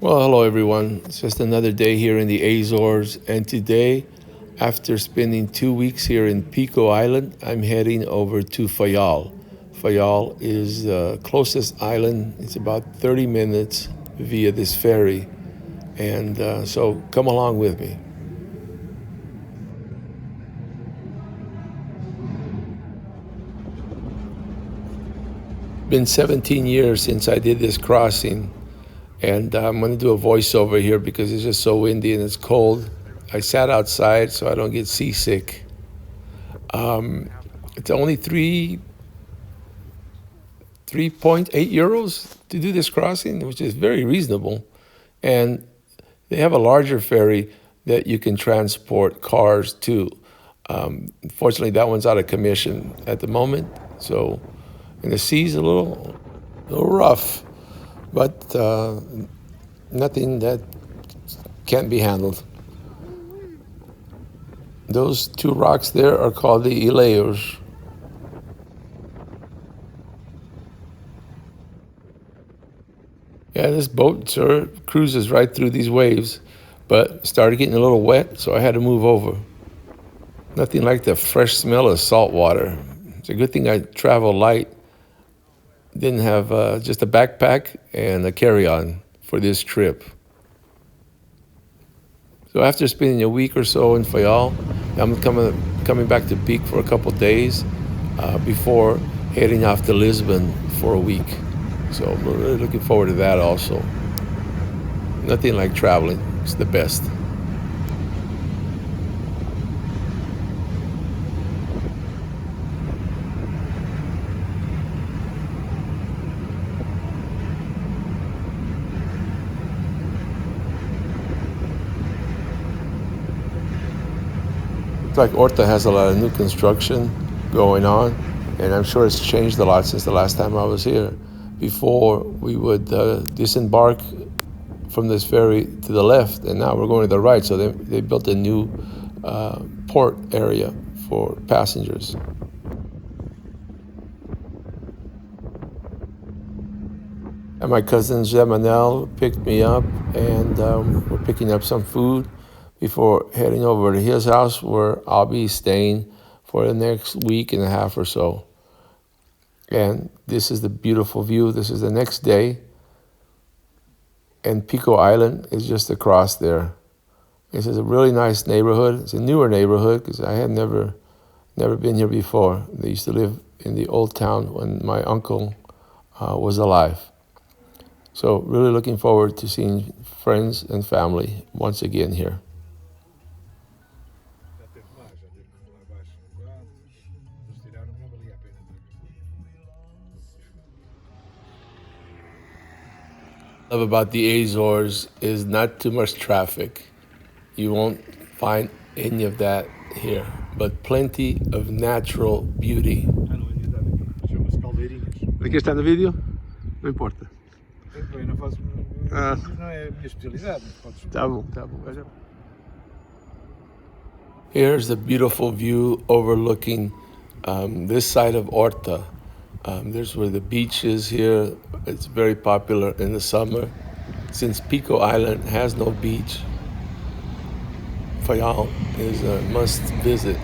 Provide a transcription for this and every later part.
Well, hello everyone. It's just another day here in the Azores, and today, after spending 2 weeks here in Pico Island, I'm heading over to Fayal. Fayal is the closest island. It's about 30 minutes via this ferry, and so come along with me. Been 17 years since I did this crossing, and I'm going to do a voiceover here because it's just so windy and it's cold. I sat outside so I don't get seasick. It's only 3.8 euros to do this crossing, which is very reasonable. And they have a larger ferry that you can transport cars to. Unfortunately, that one's out of commission at the moment. So, and the sea's a little rough, but nothing that can't be handled. Those two rocks there are called the Ileus. Yeah, this boat, sir, cruises right through these waves, but started getting a little wet, so I had to move over. Nothing like the fresh smell of salt water. It's a good thing I travel light. Didn't have just a backpack and a carry-on for this trip. So after spending a week or so in Fayal, I'm coming back to Peak for a couple days before heading off to Lisbon for a week. So we're really looking forward to that also. Nothing like traveling. It's the best. Looks like Horta has a lot of new construction going on, and I'm sure it's changed a lot since the last time I was here. Before, we would disembark from this ferry to the left, and now we're going to the right. So they built a new port area for passengers. And my cousin Jemanel picked me up, and we're picking up some food before heading over to his house, where I'll be staying for the next week and a half or so. And this is the beautiful view. This is the next day, and Pico Island is just across there. This is a really nice neighborhood. It's a newer neighborhood because I had never been here before. They used to live in the old town when my uncle was alive. So really looking forward to seeing friends and family once again here. Love about the Azores is not too much traffic. You won't find any of that here, but plenty of natural beauty. Chama-se caldeirinhas. Aqui está no vídeo? Não importa. Eu não faço. Ah. Isso não é a minha especialidade, mas podes. Tá bom, tá bom. Here's a beautiful view overlooking this side of Horta. There's where the beach is here. It's very popular in the summer. Since Pico Island has no beach, Fayal is a must visit.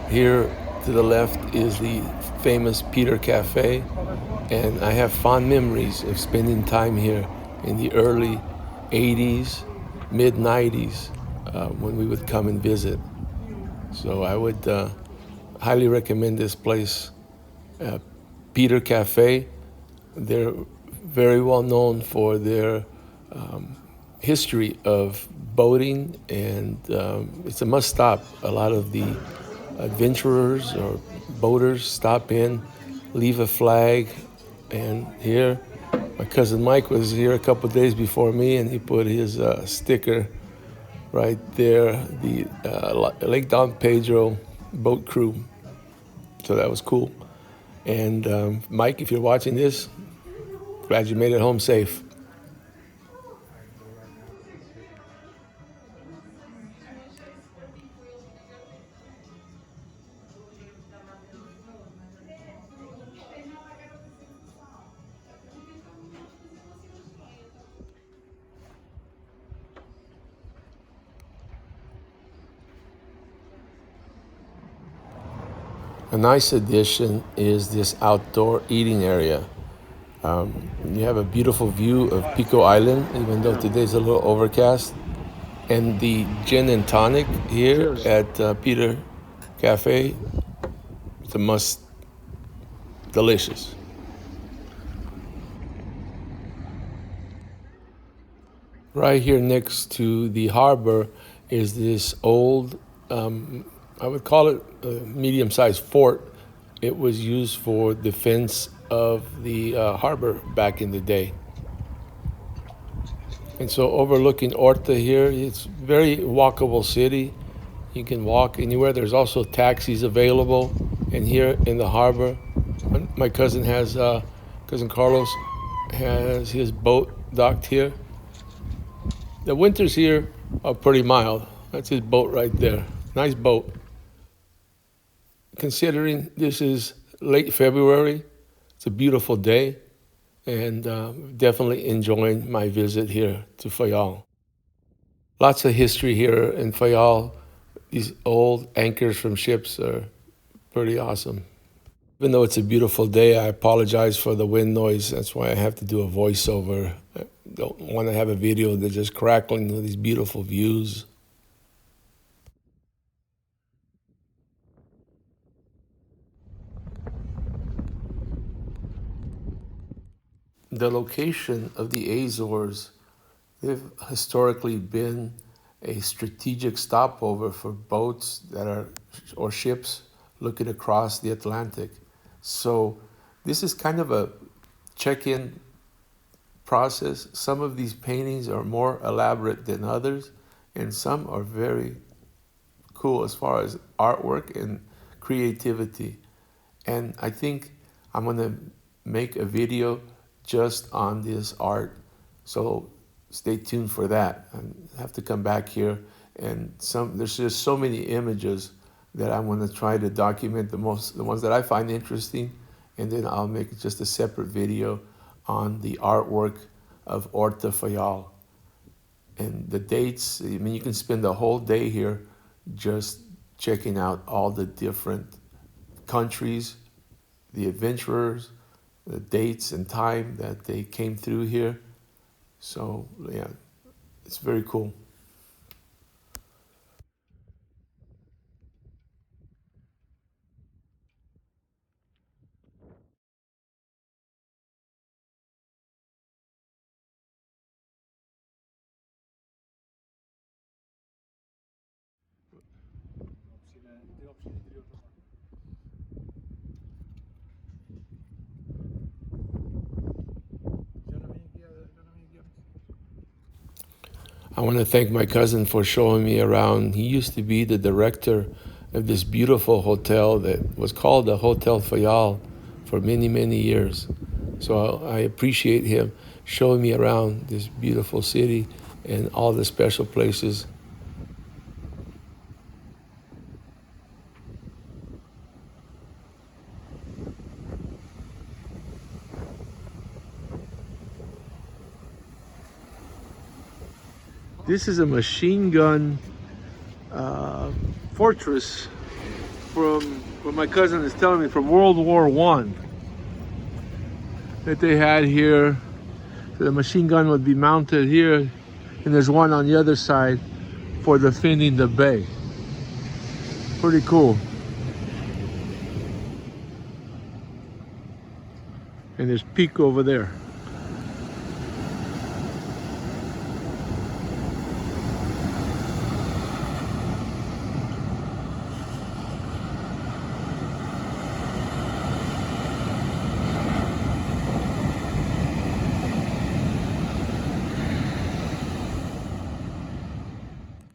Here to the left is the famous Peter Cafe, and I have fond memories of spending time here in the early 80s, mid 90s, when we would come and visit. So I would highly recommend this place, Peter Cafe. They're very well known for their history of boating, and it's a must stop. A lot of the adventurers or boaters stop in, leave a flag, and here, my cousin Mike was here a couple days before me, and he put his sticker right there, the Lake Don Pedro boat crew. So that was cool. And Mike, if you're watching this, glad you made it home safe. A nice addition is this outdoor eating area. You have a beautiful view of Pico Island, even though today's a little overcast. And the gin and tonic here Cheers. at Peter Cafe, it's a must, delicious. Right here next to the harbor is this old, I would call it a medium-sized fort. It was used for defense of the harbor back in the day. And so overlooking Horta here, it's very walkable city. You can walk anywhere. There's also taxis available. And here in the harbor, my cousin Carlos has his boat docked here. The winters here are pretty mild. That's his boat right there. Nice boat. Considering this is late February, it's a beautiful day, and definitely enjoying my visit here to Faial. Lots of history here in Faial. These old anchors from ships are pretty awesome. Even though it's a beautiful day, I apologize for the wind noise. That's why I have to do a voiceover. I don't want to have a video that's just crackling with these beautiful views. The location of the Azores, they've historically been a strategic stopover for boats that are, or ships looking across the Atlantic. So this is kind of a check-in process. Some of these paintings are more elaborate than others, and some are very cool as far as artwork and creativity. And I think I'm gonna make a video just on this art. So stay tuned for that. I have to come back here, and there's just so many images that I'm going to try to document the ones that I find interesting, and then I'll make just a separate video on the artwork of Horta Faial. And the dates, I mean, you can spend a whole day here just checking out all the different countries, the adventurers, the dates and time that they came through here. So yeah, it's very cool. I want to thank my cousin for showing me around. He used to be the director of this beautiful hotel that was called the Hotel Faial for many, many years. So I appreciate him showing me around this beautiful city and all the special places. This is a machine gun fortress from what my cousin is telling me from World War I that they had here. So the machine gun would be mounted here, and there's one on the other side for defending the bay. Pretty cool. And there's Peak over there.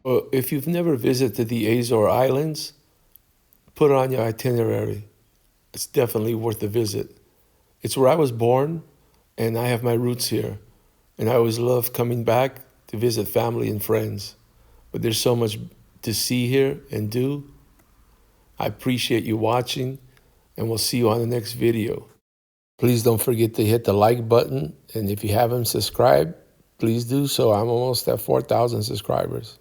Well, if you've never visited the Azores Islands, put it on your itinerary. It's definitely worth a visit. It's where I was born, and I have my roots here. And I always love coming back to visit family and friends. But there's so much to see here and do. I appreciate you watching, and we'll see you on the next video. Please don't forget to hit the like button, and if you haven't subscribed, please do so. I'm almost at 4,000 subscribers.